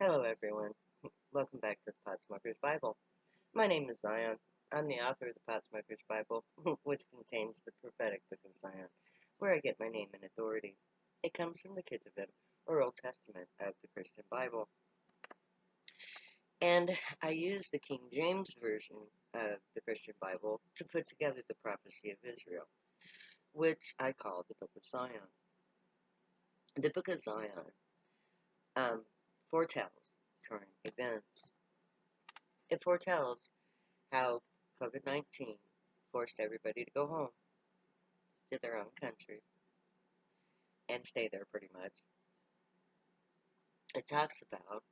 Hello, everyone. Welcome back to the Potsmoker's Bible. My name is Zion. I'm the author of the Potsmoker's Bible, which contains the prophetic book of Zion, where I get my name and authority. It comes from the Ketuvim, or Old Testament, of the Christian Bible. And I use the King James Version of the Christian Bible to put together the prophecy of Israel, which I call the Book of Zion. The Book of Zion foretells current events. It foretells how COVID-19 forced everybody to go home to their own country and stay there pretty much. It talks about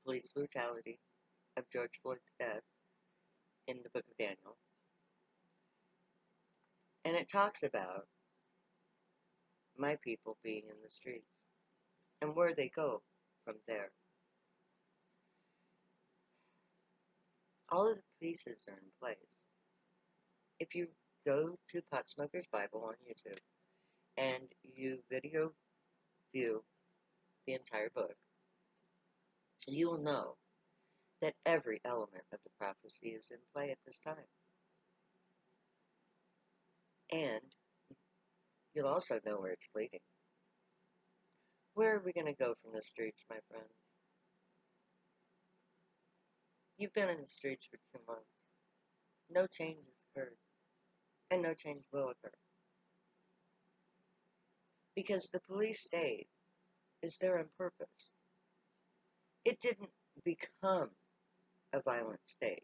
police brutality of George Floyd's death in the book of Daniel. And it talks about my people being in the streets and where they go from there. All of the pieces are in place. If you go to Potsmoker's Bible on YouTube and you video view the entire book, you will know that every element of the prophecy is in play at this time. And you'll also know where it's leading. Where are we going to go from the streets, my friends? You've been in the streets for 2 months. No change has occurred. And no change will occur. Because the police state is there on purpose. It didn't become a violent state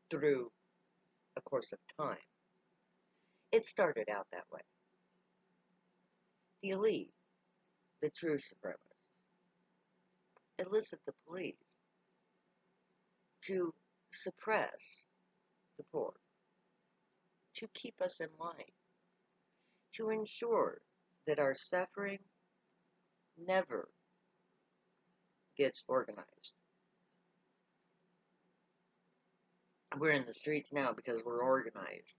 through a course of time. It started out that way. The elite, the true supremacists, enlisted the police to suppress the poor, to keep us in line, to ensure that our suffering never gets organized. We're in the streets now because we're organized.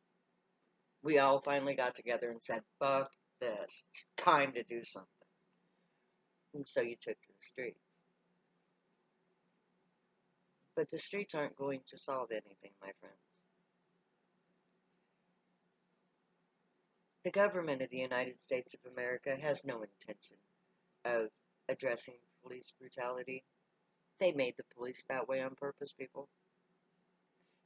We all finally got together and said, fuck this, it's time to do something. And so you took to the streets. But the streets aren't going to solve anything, my friends. The government of the United States of America has no intention of addressing police brutality. They made the police that way on purpose, people.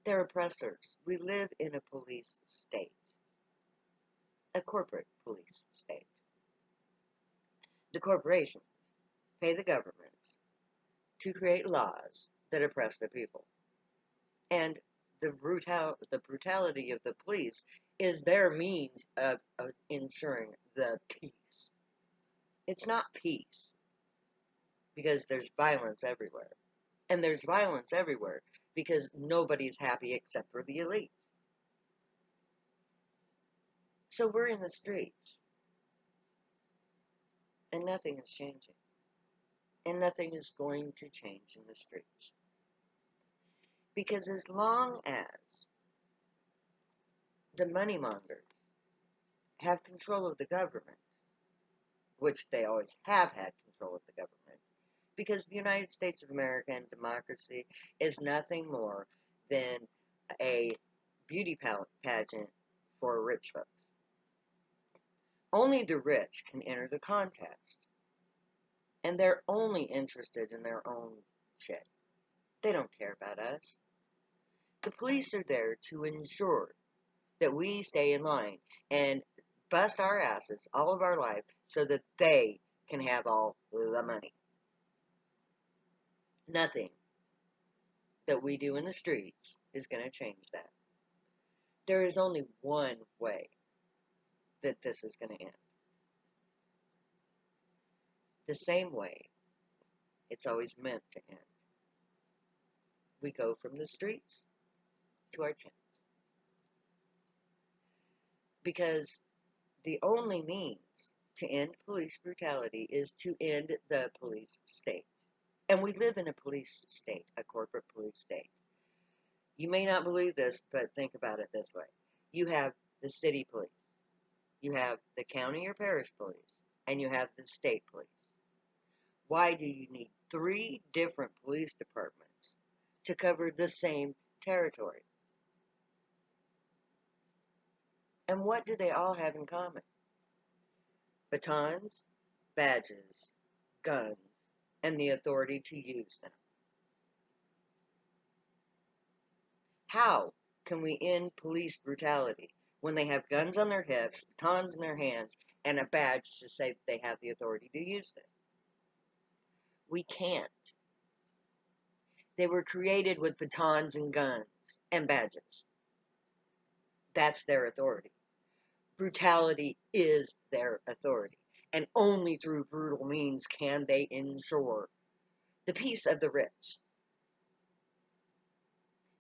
They're oppressors. We live in a police state, a corporate police state. The corporations pay the governments to create laws that oppress the people. And the brutality of the police is their means of ensuring the peace. It's not peace, because there's violence everywhere. And there's violence everywhere because nobody's happy except for the elite. So we're in the streets. And nothing is changing. And nothing is going to change in the streets. Because as long as the money mongers have control of the government, which they always have had control of the government, because the United States of America and democracy is nothing more than a beauty pageant for rich folks. Only the rich can enter the contest. And they're only interested in their own shit. They don't care about us. The police are there to ensure that we stay in line and bust our asses all of our life so that they can have all the money. Nothing that we do in the streets is going to change that. There is only one way that this is going to end. The same way it's always meant to end. We go from the streets to our tents. Because the only means to end police brutality is to end the police state. And we live in a police state, a corporate police state. You may not believe this, but think about it this way. You have the city police, you have the county or parish police, and you have the state police. Why do you need 3 different police departments to cover the same territory? And what do they all have in common? Batons, badges, guns, and the authority to use them. How can we end police brutality when they have guns on their hips, batons in their hands, and a badge to say that they have the authority to use them? We can't. They were created with batons and guns and badges. That's their authority. Brutality is their authority. And only through brutal means can they ensure the peace of the rich.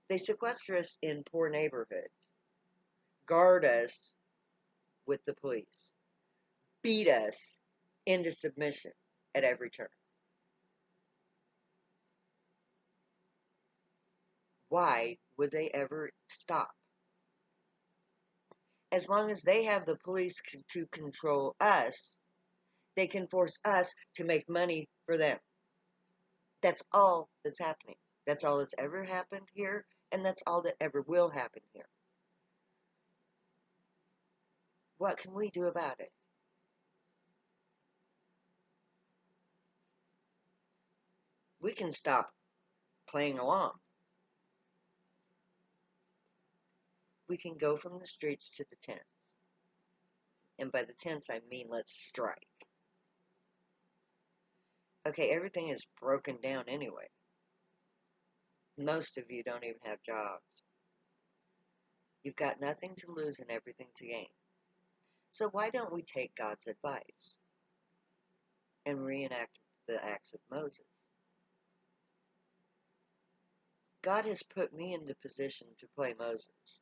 They sequester us in poor neighborhoods, guard us with the police, beat us into submission at every turn. Why would they ever stop? As long as they have the police to control us, they can force us to make money for them. That's all that's happening. That's all that's ever happened here, and that's all that ever will happen here. What can we do about it? We can stop playing along. We can go from the streets to the tents. And by the tents, I mean let's strike. Okay, everything is broken down anyway. Most of you don't even have jobs. You've got nothing to lose and everything to gain. So why don't we take God's advice and reenact the acts of Moses? God has put me in the position to play Moses.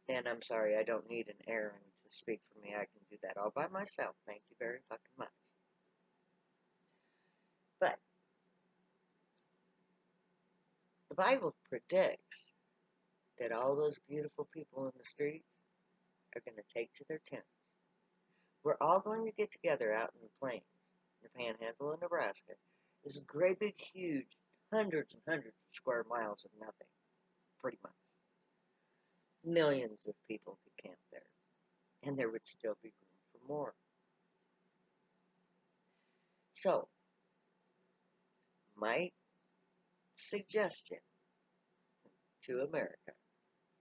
And I'm sorry, I don't need an Aaron to speak for me. I can do that all by myself. Thank you very fucking much. But the Bible predicts that all those beautiful people in the streets are going to take to their tents. We're all going to get together out in the plains, in the panhandle of Nebraska. This great big huge, hundreds and hundreds of square miles of nothing, pretty much. Millions of people could camp there, and there would still be room for more. So, my suggestion to America,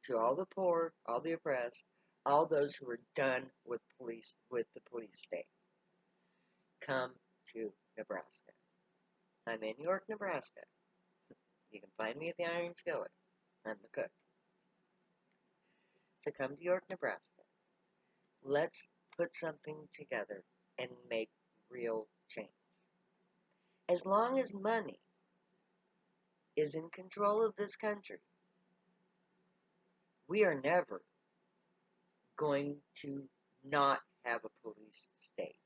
to all the poor, all the oppressed, all those who are done with the police state, come to Nebraska. I'm in York, Nebraska. You can find me at the Iron Skillet. I'm the cook. So come to York, Nebraska. Let's put something together and make real change. As long as money is in control of this country, we are never going to not have a police state.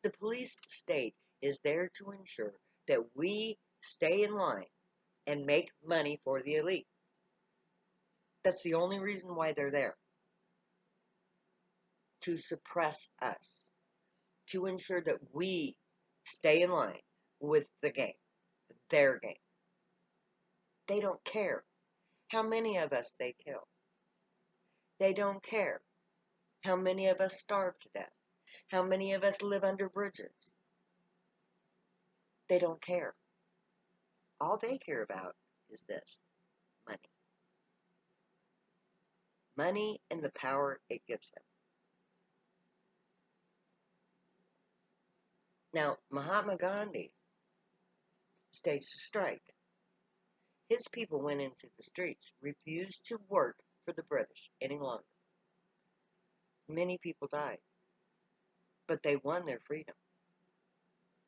The police state is there to ensure that we stay in line and make money for the elite. That's the only reason why they're there. To suppress us. To ensure that we stay in line with the game. Their game. They don't care how many of us they kill. They don't care how many of us starve to death. How many of us live under bridges. They don't care. All they care about is this: money. Money and the power it gives them. Now, Mahatma Gandhi staged a strike. His people went into the streets, refused to work for the British any longer. Many people died, but they won their freedom.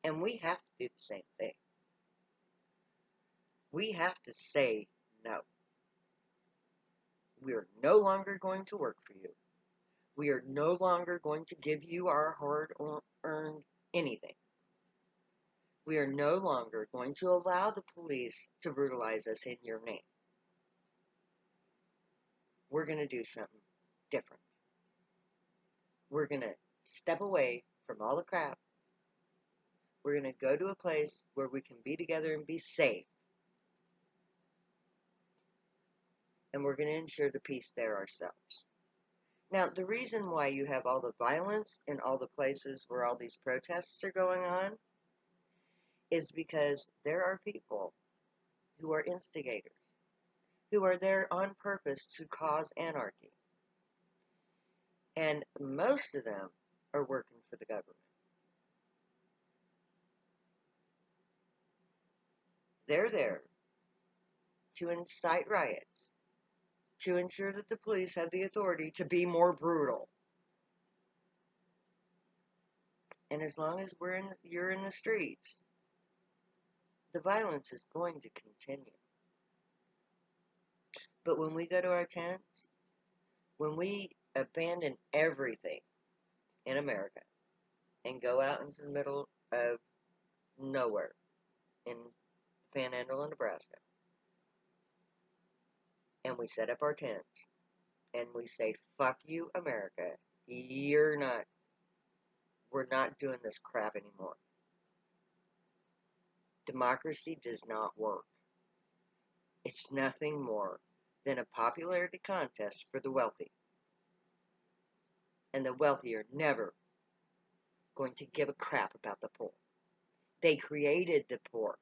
And we have to do the same thing. We have to say no. We are no longer going to work for you. We are no longer going to give you our hard-earned anything. We are no longer going to allow the police to brutalize us in your name. We're going to do something different. We're going to step away from all the crap. We're going to go to a place where we can be together and be safe. And we're going to ensure the peace there ourselves. Now, the reason why you have all the violence in all the places where all these protests are going on is because there are people who are instigators, who are there on purpose to cause anarchy. And most of them are working for the government. They're there to incite riots, to ensure that the police have the authority to be more brutal. And as long as you're in the streets, the violence is going to continue. But when we go to our tents, when we abandon everything in America and go out into the middle of nowhere in Panhandle, Nebraska, and we set up our tents and we say, fuck you, America, we're not doing this crap anymore. Democracy does not work. It's nothing more than a popularity contest for the wealthy. And the wealthy are never going to give a crap about the poor. They created the poor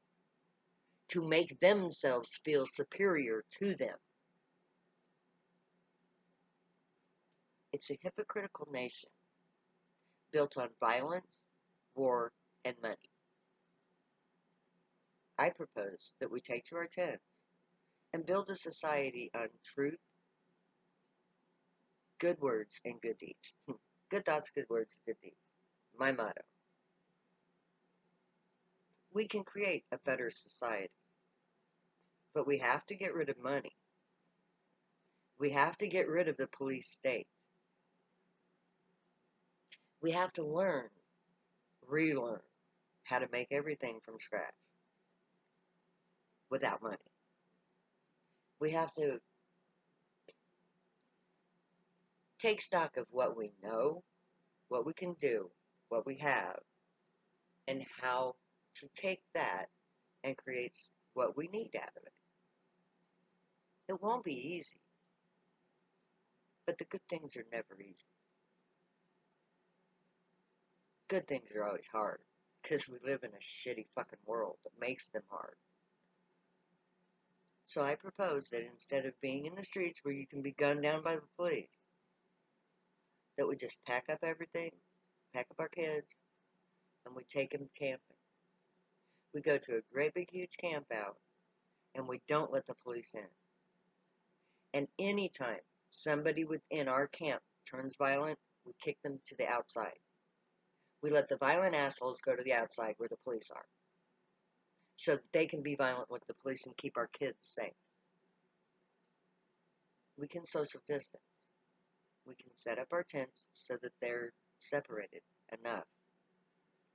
to make themselves feel superior to them. It's a hypocritical nation built on violence, war, and money. I propose that we take to our tents and build a society on truth, good words, and good deeds. Good thoughts, good words, good deeds. My motto. We can create a better society, but we have to get rid of money. We have to get rid of the police state. We have to relearn how to make everything from scratch without money. We have to take stock of what we know, what we can do, what we have, and how to take that and create what we need out of it. It won't be easy, but the good things are never easy. Good things are always hard, because we live in a shitty fucking world that makes them hard. So I propose that instead of being in the streets where you can be gunned down by the police, that we just pack up everything, pack up our kids, and we take them camping. We go to a great big huge camp out, and we don't let the police in. And anytime somebody within our camp turns violent, we kick them to the outside. We let the violent assholes go to the outside where the police are, so that they can be violent with the police and keep our kids safe. We can social distance. We can set up our tents so that they're separated enough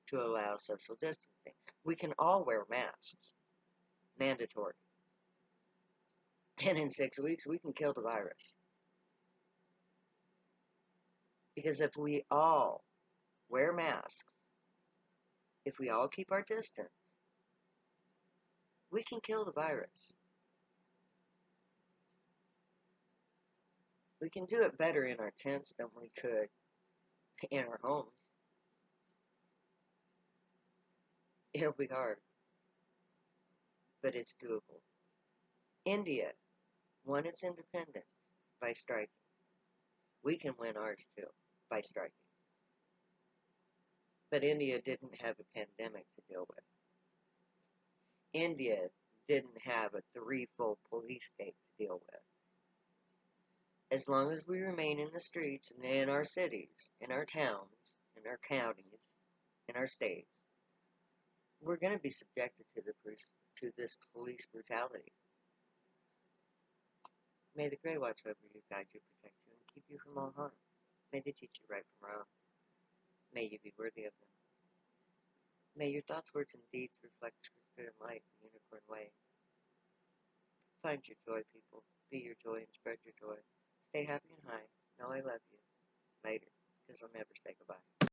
to allow social distancing. We can all wear masks. Mandatory. And in 6 weeks, we can kill the virus. Because if we all wear masks, if we all keep our distance, we can kill the virus. We can do it better in our tents than we could in our homes. It'll be hard, but it's doable. India won its independence by striking. We can win ours too, by striking. But India didn't have a pandemic to deal with. India didn't have a threefold police state to deal with. As long as we remain in the streets and in our cities, in our towns, in our counties, in our states, we're going to be subjected to this police brutality. May the Grey watch over you, guide you, protect you, and keep you from all harm. May they teach you right from wrong. May you be worthy of them. May your thoughts, words, and deeds reflect truth, good, and light, the unicorn way. Find your joy, people. Be your joy and spread your joy. Stay happy and high. Know I love you. Later, because I'll never say goodbye.